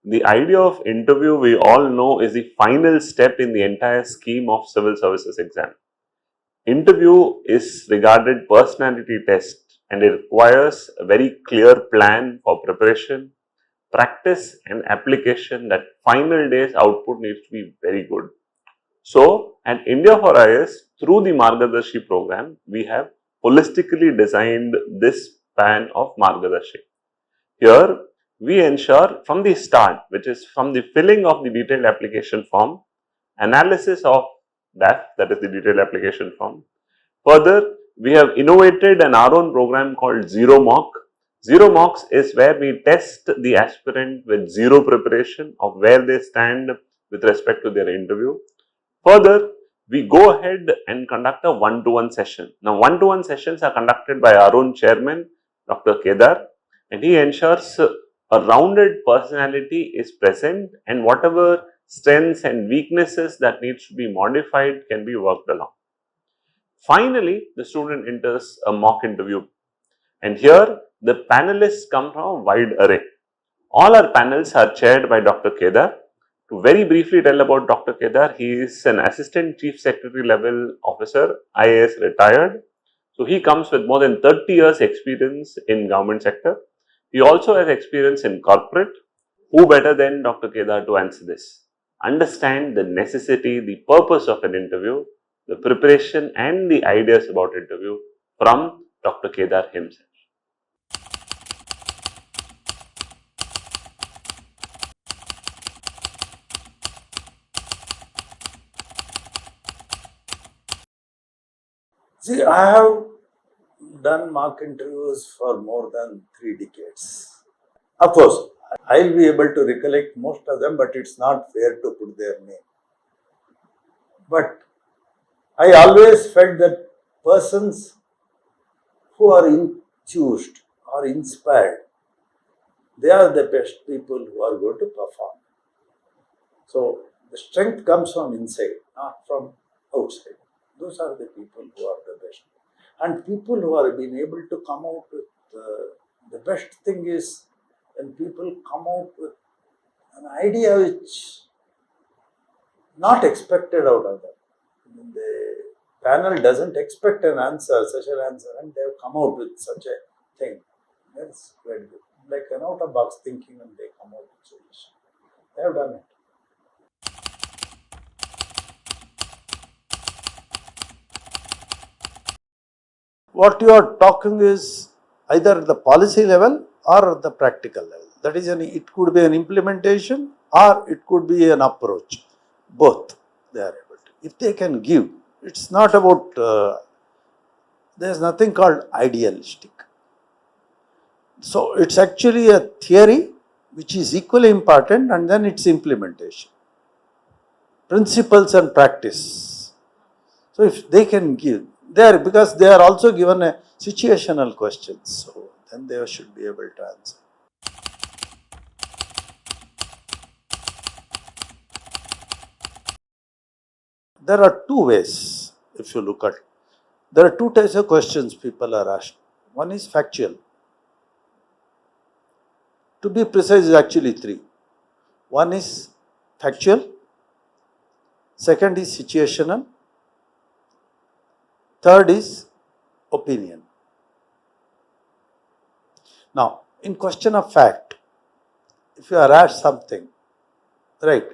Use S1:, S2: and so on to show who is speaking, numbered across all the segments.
S1: The idea of interview, we all know, is the final step in the entire scheme of civil services exam. Interview is regarded personality test and it requires a very clear plan for preparation, practice and application. That final day's output needs to be very good. So, at India for IAS, through the Marghadarshi program, we have holistically designed this span of Marghadarshi. Here, we ensure from the start, which is from the filling of the detailed application form, analysis of that is the detailed application form. Further, we have innovated our own program called Zero Mock. Zero Mocks is where we test the aspirant with zero preparation of where they stand with respect to their interview. Further, we go ahead and conduct a one-to-one session. Now, one-to-one sessions are conducted by our own chairman, Dr. Kedar, and he ensures a rounded personality is present and whatever strengths and weaknesses that needs to be modified can be worked along. Finally, the student enters a mock interview, and here the panelists come from a wide array. All our panels are chaired by Dr. Kedar. To very briefly tell about Dr. Kedar, he is an assistant chief secretary level officer, IAS retired. So he comes with more than 30 years experience in government sector. He also has experience in corporate. Who better than Dr. Kedar to answer this? Understand the necessity, the purpose of an interview, the preparation and the ideas about interview from Dr. Kedar himself.
S2: See, I have done mock interviews for more than 3 decades. Of course, I'll be able to recollect most of them, but it's not fair to put their name. But I always felt that persons who are enthused or inspired, they are the best people who are going to perform. So the strength comes from inside, not from outside. Those are the people who are the best. And people who are being able to come out with the best thing is when people come out with an idea which not expected out of them. The panel doesn't expect an answer, such an answer, and they have come out with such a thing. That's very good. Like an out of box thinking, and they come out with solution. They have done it. What you are talking is either the policy level or the practical level. That is, it could be an implementation or it could be an approach. Both they are able to. If they can give, it's not about, there is nothing called idealistic. So it's actually a theory which is equally important, and then its implementation. Principles and practice. So if they can give, because they are also given a situational questions, so then they should be able to answer. There are two ways, if you look at it. There are two types of questions people are asked. One is factual. To be precise, is actually three. One is factual, second is situational, third is opinion. Now, in question of fact, if you are asked something, right,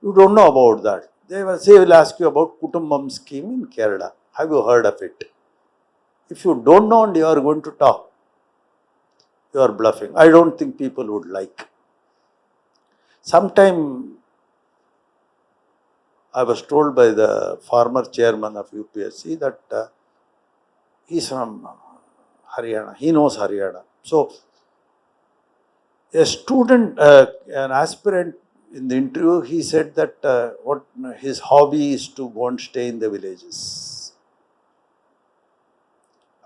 S2: you don't know about that. They will ask you about Kutumbam scheme in Kerala. Have you heard of it? If you don't know and you are going to talk, you are bluffing. I don't think people would like. Sometime I was told by the former chairman of UPSC that he is from Haryana. He knows Haryana. So, a student, an aspirant in the interview, he said that what his hobby is to go and stay in the villages.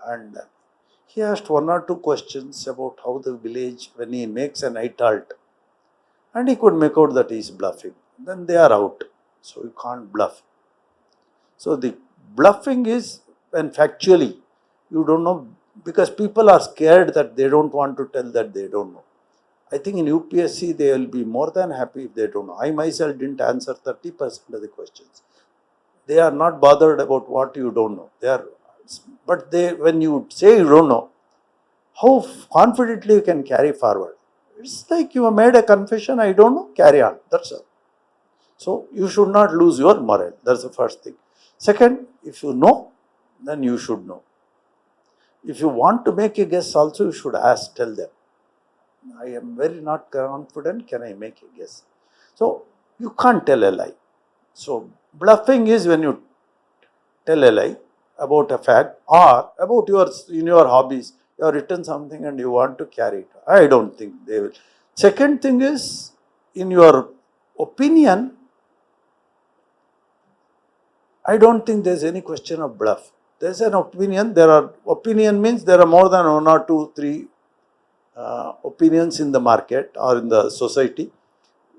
S2: And he asked one or two questions about how the village, when he makes a night halt, and he could make out that he is bluffing. Then they are out. So you can't bluff. So the bluffing is when factually you don't know, because people are scared that they don't want to tell that they don't know. I think in UPSC they will be more than happy if they don't know. I myself didn't answer 30% of the questions. They are not bothered about what you don't know. But when you say you don't know, how confidently you can carry forward. It's like you have made a confession, I don't know, carry on. That's all. So you should not lose your morale. That's the first thing. Second, if you know, then you should know. If you want to make a guess also, you should ask, tell them. I am very not confident, can I make a guess? So you can't tell a lie. So bluffing is when you tell a lie about a fact or about in your hobbies. You have written something and you want to carry it. I don't think they will. Second thing is, in your opinion, I don't think there's any question of bluff. There's an opinion. Opinion means there are more than one or two, three opinions in the market or in the society.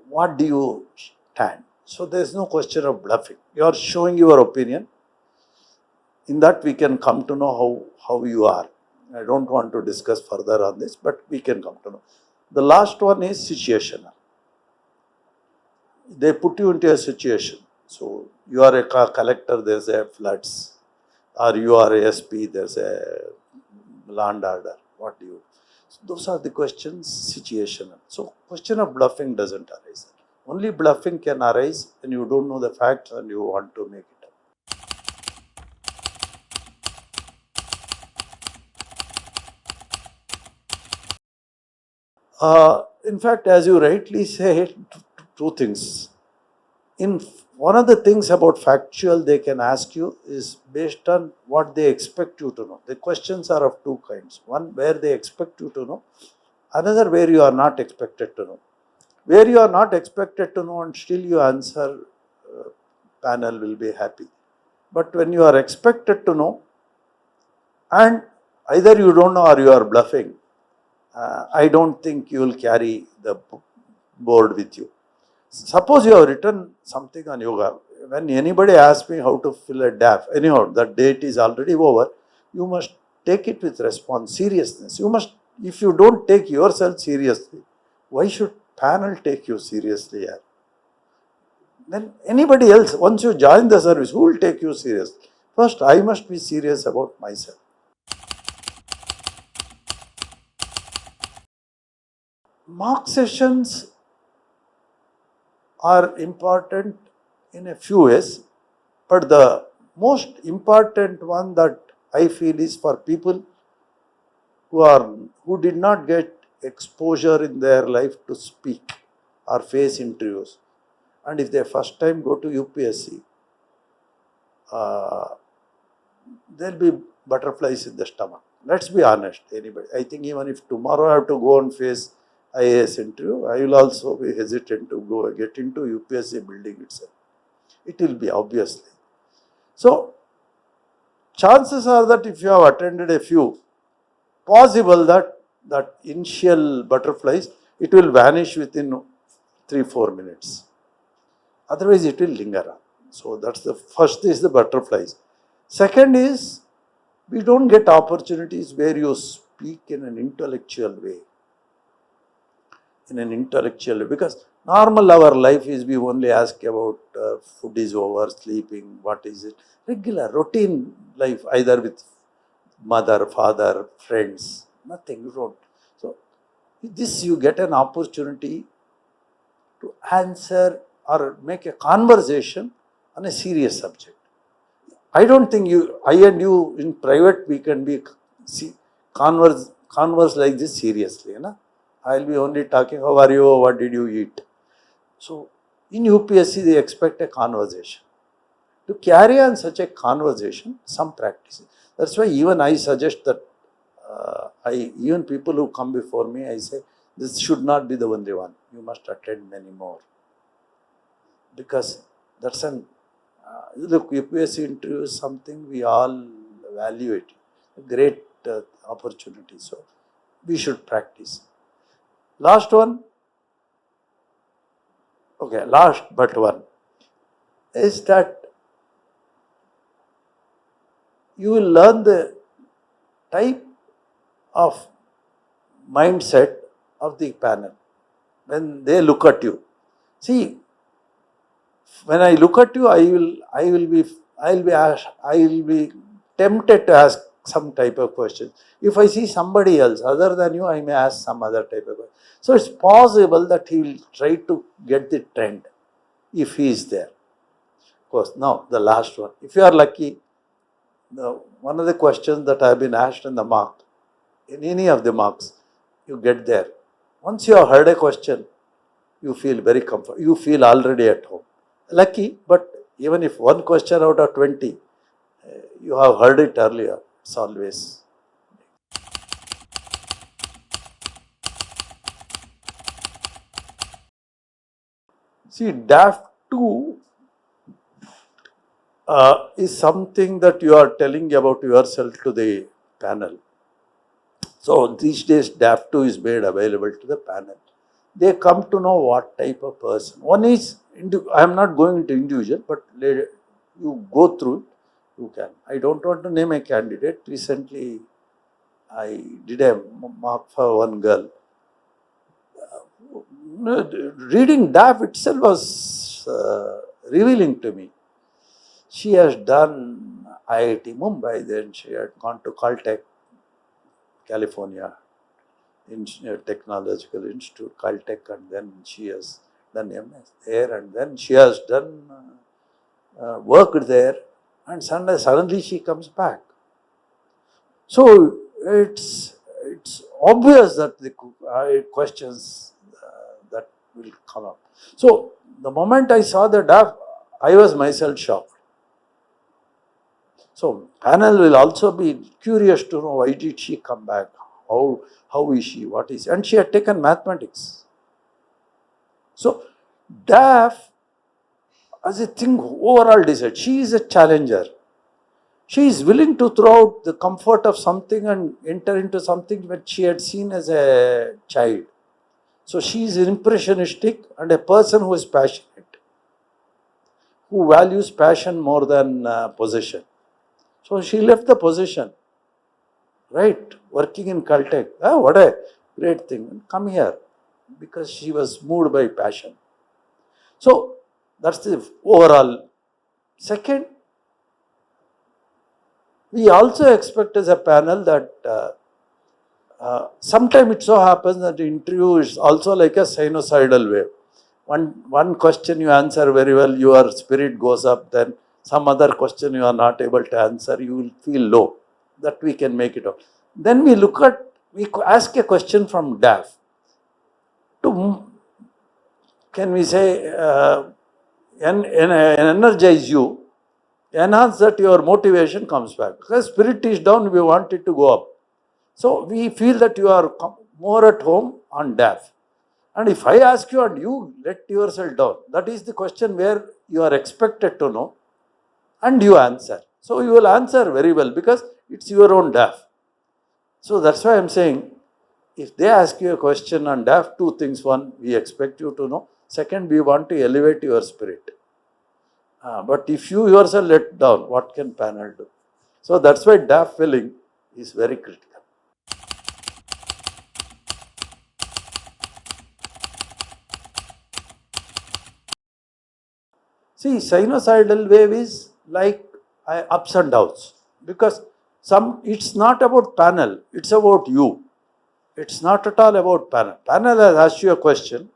S2: What do you stand? So there's no question of bluffing. You are showing your opinion. In that we can come to know how you are. I don't want to discuss further on this, but we can come to know. The last one is situational. They put you into a situation. So you are a collector, there's a floods. Or you are a SP, there's a land order. What do you? So those are the questions, situational. So question of bluffing doesn't arise. Only bluffing can arise when you don't know the facts and you want to make it up. In fact, as you rightly say, two things. One of the things about factual they can ask you is based on what they expect you to know. The questions are of two kinds. One where they expect you to know, another where you are not expected to know. Where you are not expected to know and still you answer, panel will be happy. But when you are expected to know and either you don't know or you are bluffing, I don't think you will carry the board with you. Suppose you have written something on yoga. When anybody asks me how to fill a DAF, anyhow, the date is already over, you must take it with seriousness. You must, if you don't take yourself seriously, why should panel take you seriously here? Then anybody else, once you join the service, who will take you seriously? First, I must be serious about myself. Mock sessions are important in a few ways, but the most important one that I feel is for people who did not get exposure in their life to speak or face interviews, and if they first time go to UPSC, there will be butterflies in the stomach. Let's be honest, anybody. I think even if tomorrow I have to go and face IAS interview, I will also be hesitant to get into UPSC building itself. It will be obviously. So, chances are that if you have attended a few, possible that initial butterflies, it will vanish within 3-4 minutes. Otherwise, it will linger on. So, that's the first is the butterflies. Second is, we don't get opportunities where you speak in an intellectual way. Because normal our life is we only ask about food is over, sleeping, what is it, regular routine life, either with mother, father, friends, nothing, you don't. So this you get an opportunity to answer or make a conversation on a serious subject. I don't think I and you in private we can be converse like this seriously. I'll be only talking, how are you, what did you eat? So in UPSC they expect a conversation. To carry on such a conversation, some practice. That's why even I suggest that even people who come before me, I say, this should not be the only one. You must attend many more. Because that's look, UPSC interview is something we all evaluate. A great opportunity. So we should practice. Last one. Okay, last but one is that you will learn the type of mindset of the panel. when they look at you. See, when I look at you, I will be tempted to ask some type of question. If I see somebody else other than you, I may ask some other type of question. So it's possible that he will try to get the trend if he is there. Of course, now the last one. If you are lucky, one of the questions that have been asked in the mark, in any of the marks, you get there. Once you have heard a question, you feel very comfortable. You feel already at home. Lucky, but even if one question out of 20, you have heard it earlier, it's always. See, DAF 2 is something that you are telling about yourself to the panel. So these days, DAF 2 is made available to the panel. They come to know what type of person. One is, I am not going into individual, but you go through it, you can. I don't want to name a candidate. Recently, I did a mark for one girl. Reading DAF itself was revealing to me. She has done IIT Mumbai, then she had gone to Caltech, California, Technological Institute, Caltech, and then she has done MS there, and then she has done worked there, and suddenly she comes back. So it's obvious that the questions that will come up. So the moment I saw the DAF, I was myself shocked. So panel will also be curious to know why did she come back, how is she, what is, and she had taken mathematics. So DAF as a thing overall decided, she is a challenger. She is willing to throw out the comfort of something and enter into something that she had seen as a child. So she is impressionistic and a person who is passionate, who values passion more than possession. So she left the possession, right, working in Caltech. What a great thing. Come here, because she was moved by passion. So that's the overall. Second, we also expect as a panel that sometimes it so happens that the interview is also like a sinusoidal wave. One question you answer very well, your spirit goes up, then some other question you are not able to answer, you will feel low. That we can make it up. Then we ask a question from DAF to, can we say, energize you, enhance that your motivation comes back. Because spirit is down, we want it to go up. So we feel that you are more at home on DAF. And if I ask you and you let yourself down, that is the question where you are expected to know and you answer. So you will answer very well because it's your own DAF. So that's why I am saying, if they ask you a question on DAF, two things. One, we expect you to know. Second, we want to elevate your spirit. But if you yourself let down, what can panel do? So that's why DAF filling is very critical. See, sinusoidal wave is like ups and downs because it's not about panel, it's about you. It's not at all about panel. Panel has asked you a question,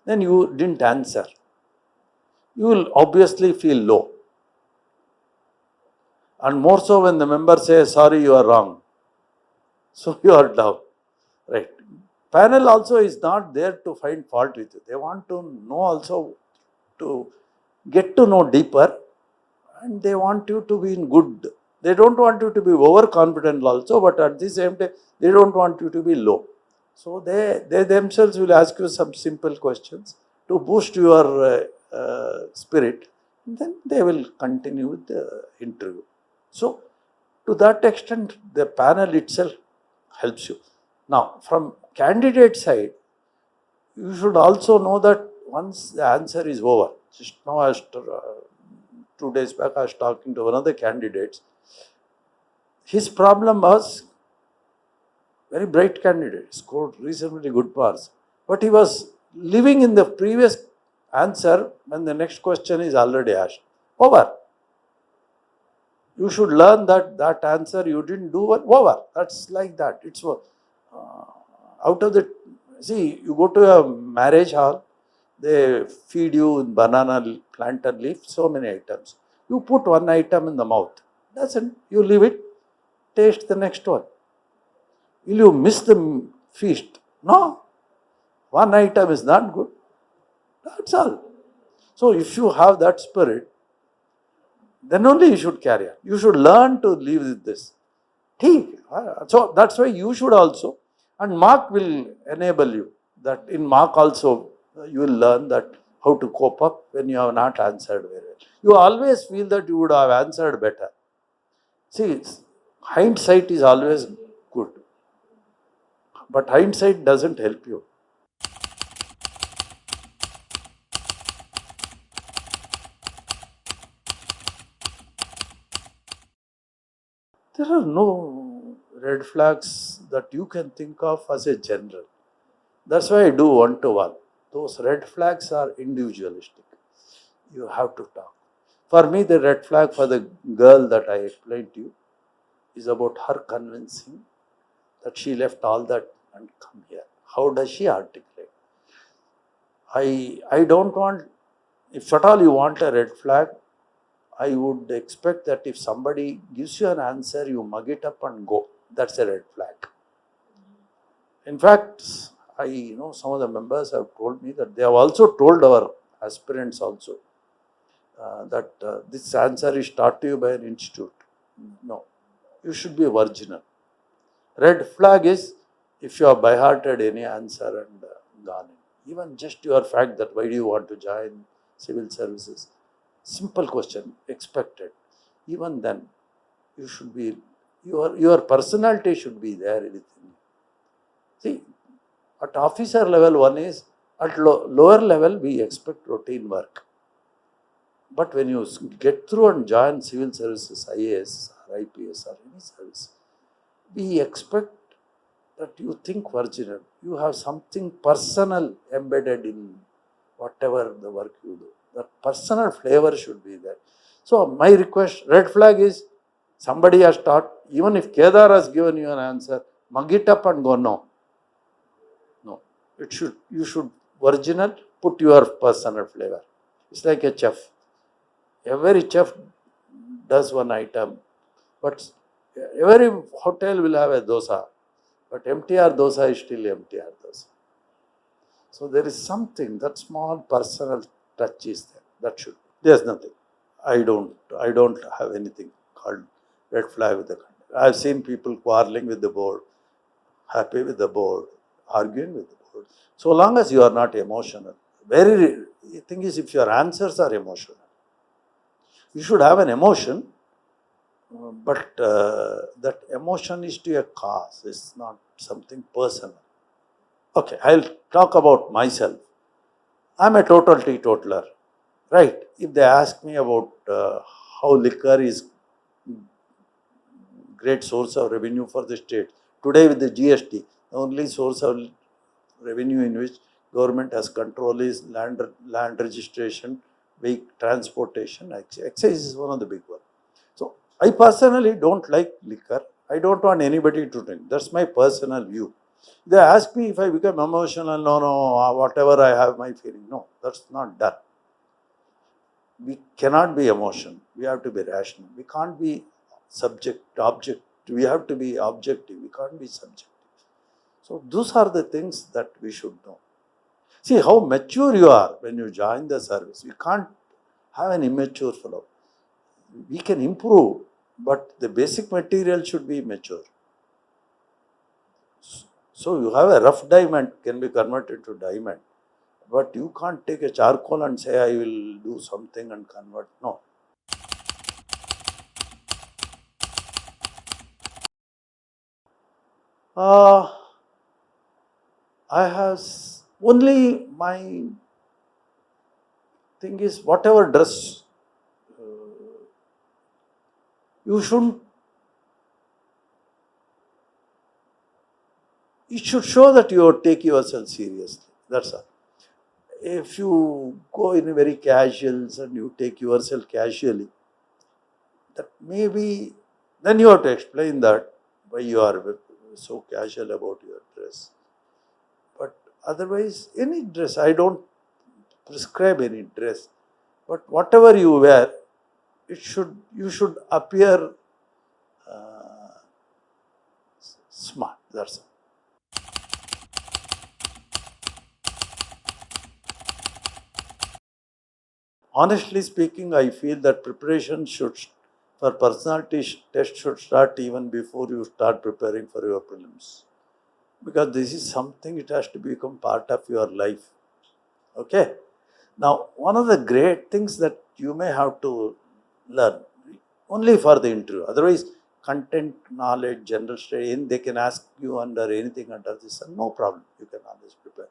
S2: then you didn't answer. You will obviously feel low. And more so when the member says, sorry, you are wrong. So you are down. Right. Panel also is not there to find fault with you. They want to know also, to get to know deeper, and they want you to be in good. They don't want you to be overconfident also, but at the same time, they don't want you to be low. So they themselves will ask you some simple questions to boost your spirit. Then they will continue with the interview. So to that extent, the panel itself helps you. Now, from candidate side, you should also know that once the answer is over, just now I was, 2 days back I was talking to one of the candidates. His problem was, very bright candidate, scored reasonably good marks. But he was living in the previous answer when the next question is already asked. Over. You should learn that answer you didn't do well. Over. That's like that. It's out of the. See, you go to a marriage hall, they feed you banana, plantain leaf, so many items. You put one item in the mouth. Doesn't. You leave it, taste the next one. Will you miss the feast? No. One item is not good. That's all. So if you have that spirit, then only you should carry on. You should learn to live with this. So that's why you should also, and mark will enable you that in mark also you will learn that how to cope up when you have not answered very well. You always feel that you would have answered better. See, hindsight is always good, but hindsight doesn't help you. There are no red flags that you can think of as a general. That's why I do one-to-one. Those red flags are individualistic. You have to talk. For me, the red flag for the girl that I explained to you is about her convincing that she left all that and come here. How does she articulate? I don't want, if at all you want a red flag, I would expect that if somebody gives you an answer, you mug it up and go. That's a red flag. In fact, I know some of the members have told me that they have also told our aspirants also that this answer is taught to you by an institute. No, you should be virginal. Red flag is if you have by-hearted any answer and gone in. Even just your fact that why do you want to join civil services? Simple question, expected. Even then, you should be, your personality should be there within you. See, at officer level, one is, at lower level, we expect routine work. But when you get through and join civil services, IAS or IPS or any service, we expect that you think virginal. You have something personal embedded in whatever the work you do. The personal flavor should be there. So my request, red flag is somebody has taught, even if Kedar has given you an answer, mug it up and go no. No. You should virginal, put your personal flavor. It's like a chef. Every chef does one item, but every hotel will have a dosa, but MTR dosa is still MTR dosa. So there is something, that small personal touch is there. That should. There's nothing. I don't have anything called red flag with the country. I've seen people quarreling with the board, happy with the board, arguing with the board. So long as you are not emotional. The thing is, if your answers are emotional, you should have an emotion, but that emotion is to a cause. It's not something personal. Okay, I'll talk about myself. I'm a total teetotaler, right? If they ask me about how liquor is great source of revenue for the state, today with the GST, the only source of revenue in which government has control is land registration, vehicle transportation. Excise is one of the big ones. So I personally don't like liquor. I don't want anybody to drink. That's my personal view. They ask me if I become emotional. No, whatever I have my feeling. No, that's not done. We cannot be emotional. We have to be rational. We can't be object. We have to be objective. We can't be subjective. So those are the things that we should know. See how mature you are when you join the service. We can't have an immature fellow. We can improve, but the basic material should be mature. So you have a rough diamond can be converted to diamond, but you can't take a charcoal and say I will do something and convert. No. I have only my thing is whatever dress you shouldn't. It should show that you take yourself seriously. That's all. If you go in a very casuals and you take yourself casually, that maybe then you have to explain that why you are so casual about your dress. But otherwise, any dress, I don't prescribe any dress, but whatever you wear, you should appear uh, smart. That's all. Honestly speaking, I feel that preparation for personality test should start even before you start preparing for your prelims, because this is something it has to become part of your life. Okay. Now, one of the great things that you may have to learn only for the interview. Otherwise, content, knowledge, general study, they can ask you under anything under this, and no problem. You can always prepare.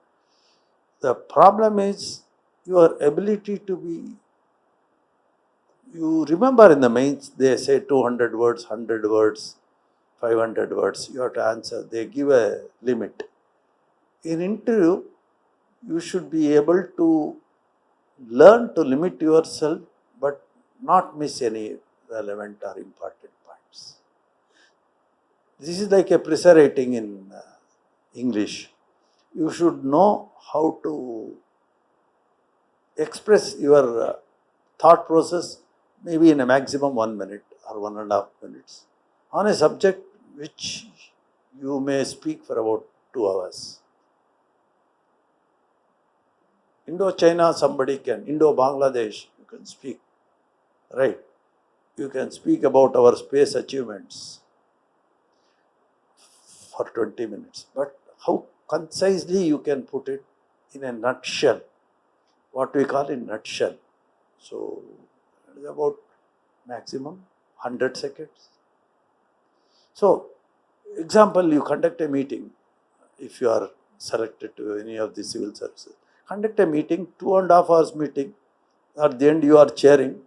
S2: The problem is your ability to be. You remember in the mains, they say 200 words, 100 words, 500 words. You have to answer. They give a limit. In interview, you should be able to learn to limit yourself, but not miss any relevant or important points. This is like a preser rating in English. You should know how to express your thought process maybe in a maximum 1 minute or 1.5 minutes on a subject which you may speak for about 2 hours. Indo-China, somebody can. Indo-Bangladesh, you can speak, right? You can speak about our space achievements for 20 minutes. But how concisely you can put it in a nutshell, what we call in nutshell. So, it is about maximum 100 seconds. So, example, you conduct a meeting, if you are selected to any of the civil services. Conduct a meeting, 2.5 hours meeting. At the end, you are chairing,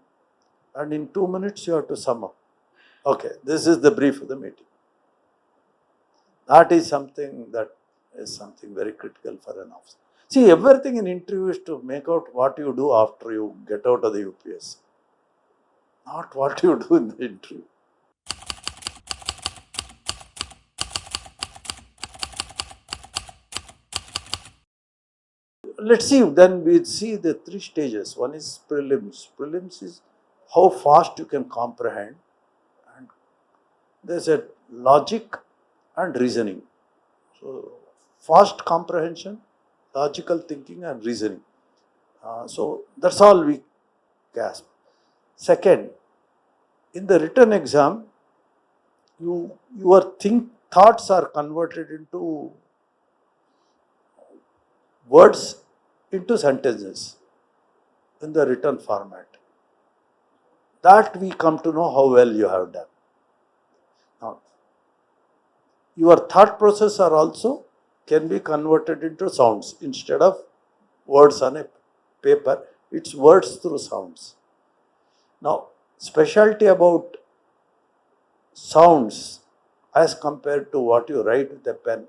S2: and in 2 minutes, you have to sum up. Okay, this is the brief of the meeting. That is something very critical for an officer. See, everything in interview is to make out what you do after you get out of the UPS, not what you do in the interview. Let's see, then we see the 3 stages. One is prelims. Prelims is how fast you can comprehend, and there's a logic and reasoning. So, fast comprehension, logical thinking, and reasoning. So, that's all we grasp. Second, in the written exam, your thoughts are converted into words into sentences in the written format. That we come to know how well you have done. Now, your thought process are also can be converted into sounds instead of words on a paper. It's words through sounds. Now, specialty about sounds as compared to what you write with a pen.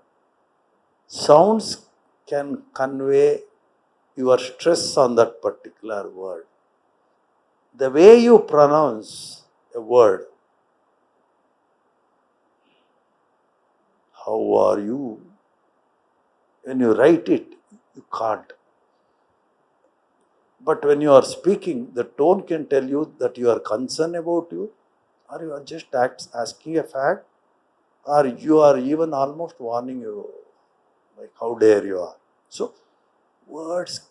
S2: Sounds can convey your stress on that particular word. The way you pronounce a word, how are you? When you write it, you can't. But when you are speaking, the tone can tell you that you are concerned about you, or you are just asking a fact, or you are even almost warning you, like how dare you are. So, words,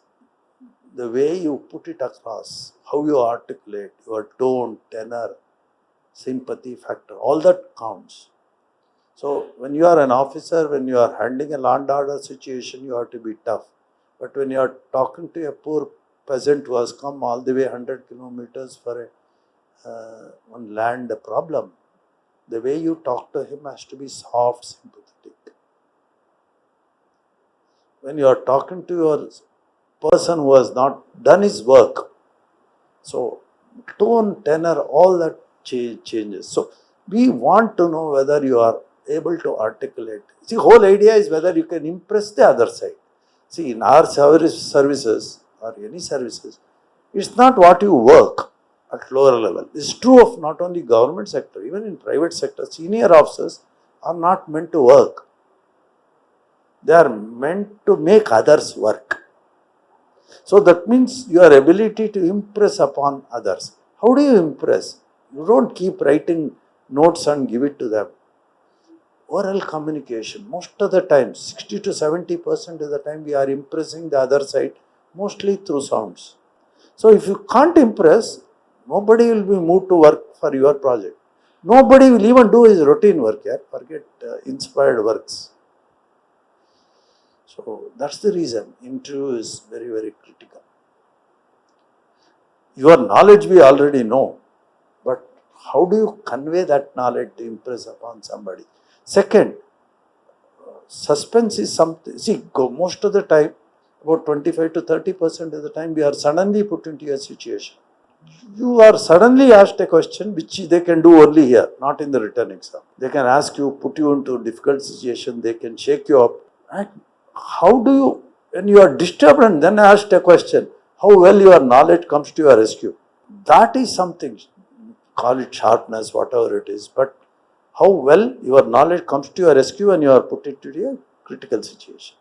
S2: the way you put it across, how you articulate, your tone, tenor, sympathy factor, all that counts. So, when you are an officer, when you are handling a law and order situation, you have to be tough. But when you are talking to a poor peasant who has come all the way 100 kilometers for one land problem, the way you talk to him has to be soft, sympathetic. When you are talking to your person who has not done his work, so tone, tenor, all that changes. So we want to know whether you are able to articulate. See, whole idea is whether you can impress the other side. See, in our services or any services, it's not what you work at lower level. It's true of not only government sector, even in private sector, senior officers are not meant to work. They are meant to make others work. So that means your ability to impress upon others. How do you impress? You don't keep writing notes and give it to them. Oral communication, most of the time, 60 to 70% of the time, we are impressing the other side mostly through sounds. So if you can't impress, nobody will be moved to work for your project. Nobody will even do his routine work here. Forget inspired works. So that's the reason interview is very, very critical. Your knowledge we already know, but how do you convey that knowledge to impress upon somebody? Second, suspense is something, see, most of the time, about 25 to 30% of the time, we are suddenly put into a situation. You are suddenly asked a question which they can do only here, not in the written exam. They can ask you, put you into a difficult situation, they can shake you up. And how do you, when you are disturbed and then asked a question, how well your knowledge comes to your rescue? That is something, call it sharpness, whatever it is, but how well your knowledge comes to your rescue when you are put into a critical situation.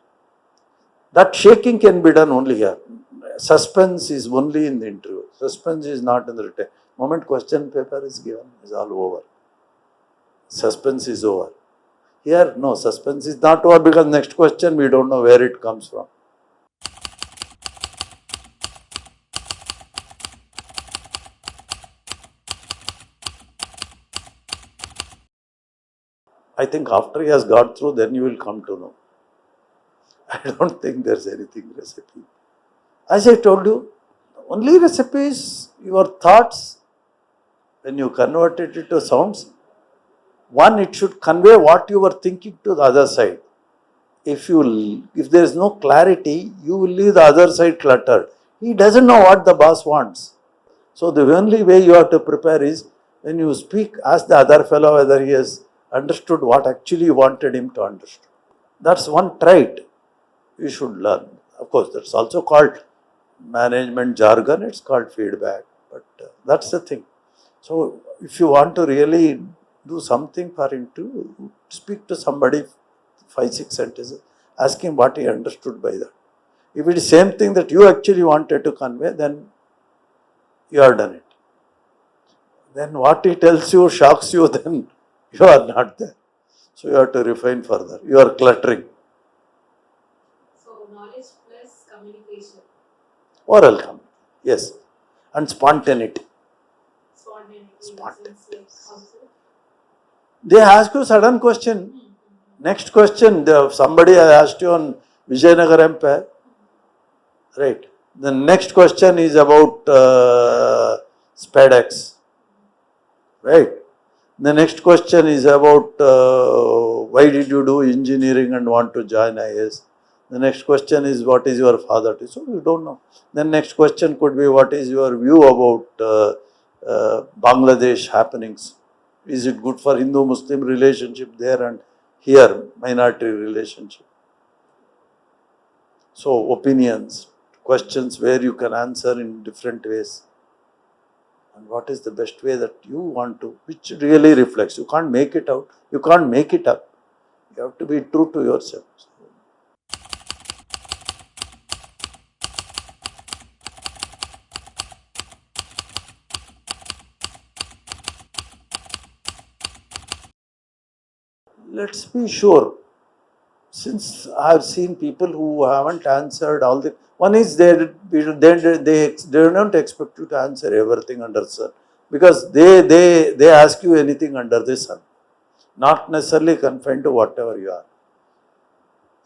S2: That shaking can be done only here. Suspense is only in the interview. Suspense is not in the written. Moment question paper is given, is all over. Suspense is over. Here, no, suspense is not over because next question we don't know where it comes from. I think after he has got through, then you will come to know. I don't think there's anything recipe. As I told you, the only recipe is your thoughts. When you convert it into sounds, one, it should convey what you were thinking to the other side. If there is no clarity, you will leave the other side cluttered. He doesn't know what the boss wants. So the only way you have to prepare is when you speak, ask the other fellow whether he has understood what actually you wanted him to understand. That's one trait you should learn. Of course, that's also called management jargon, it's called feedback, but that's the thing. So if you want to really do something for him to speak to somebody 5-6 sentences, ask him what he understood by that. If it is same thing that you actually wanted to convey, then you have done it. Then what he tells you shocks you, then you are not there. So you have to refine further. You are cluttering.
S3: So knowledge plus communication.
S2: Oral communication, yes. And spontaneity.
S3: Spontaneity.
S2: They ask you sudden question. Next question, somebody has asked you on Vijayanagar Empire. Right. The next question is about SPEDX. Right. The next question is about why did you do engineering and want to join IAS. The next question is what is your father do? So you don't know. Then next question could be what is your view about Bangladesh happenings. Is it good for Hindu-Muslim relationship there and here minority relationship? So opinions, questions where you can answer in different ways. And what is the best way that you want to, which really reflects. You can't make it out. You can't make it up. You have to be true to yourself. Let's be sure. Since I have seen people who haven't answered all the, one is they don't expect you to answer everything under sun, because they ask you anything under the sun, not necessarily confined to whatever you are.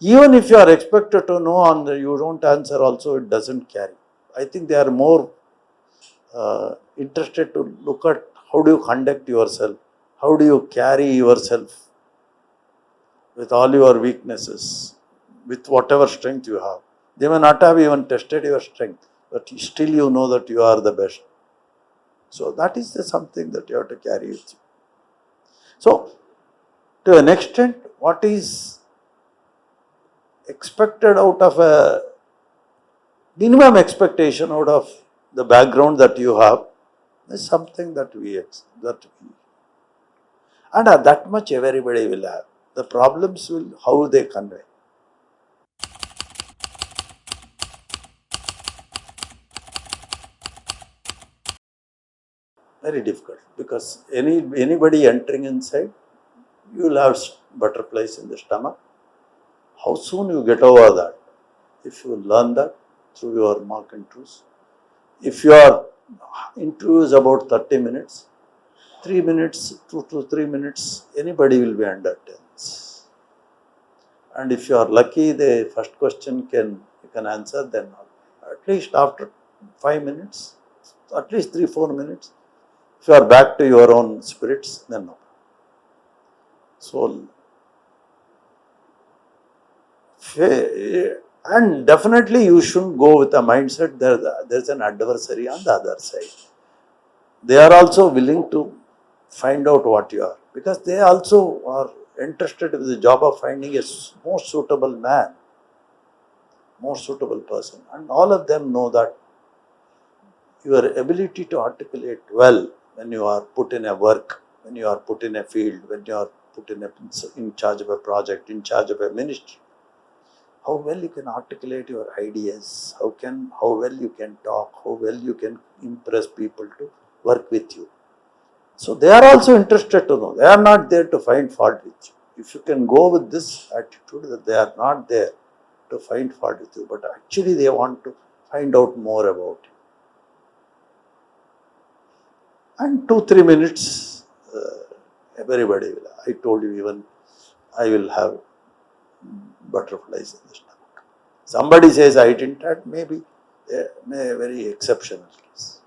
S2: Even if you are expected to know and you don't answer also, it doesn't carry. I think they are more interested to look at how do you conduct yourself, how do you carry yourself with all your weaknesses, with whatever strength you have. They may not have even tested your strength, but still you know that you are the best. So that is something that you have to carry with you. So to an extent, what is expected out of a minimum expectation out of the background that you have is something that we and that much everybody will have. The problems will how they convey. Very difficult because anybody entering inside, you will have butterflies in the stomach. How soon you get over that? If you learn that through your mock interviews. If your interview is about 30 minutes, 3 minutes, 2 to 3 minutes, anybody will be under tense. And if you are lucky, the first question you can answer, then at least after 5 minutes, at least 3-4 minutes, if you are back to your own spirits, then no. So, and definitely you shouldn't go with a mindset there's an adversary on the other side. They are also willing to find out what you are because they also are interested in the job of finding a more suitable man, more suitable person. And all of them know that your ability to articulate well when you are put in a work, when you are put in a field, when you are put in charge of a project, in charge of a ministry, how well you can articulate your ideas, how well you can talk, how well you can impress people to work with you. So they are also interested to know. They are not there to find fault with you. If you can go with this attitude that they are not there to find fault with you, but actually they want to find out more about you. And 2-3 minutes, everybody will. I told you even I will have butterflies in the stomach. Somebody says I didn't, that maybe a very exceptional case.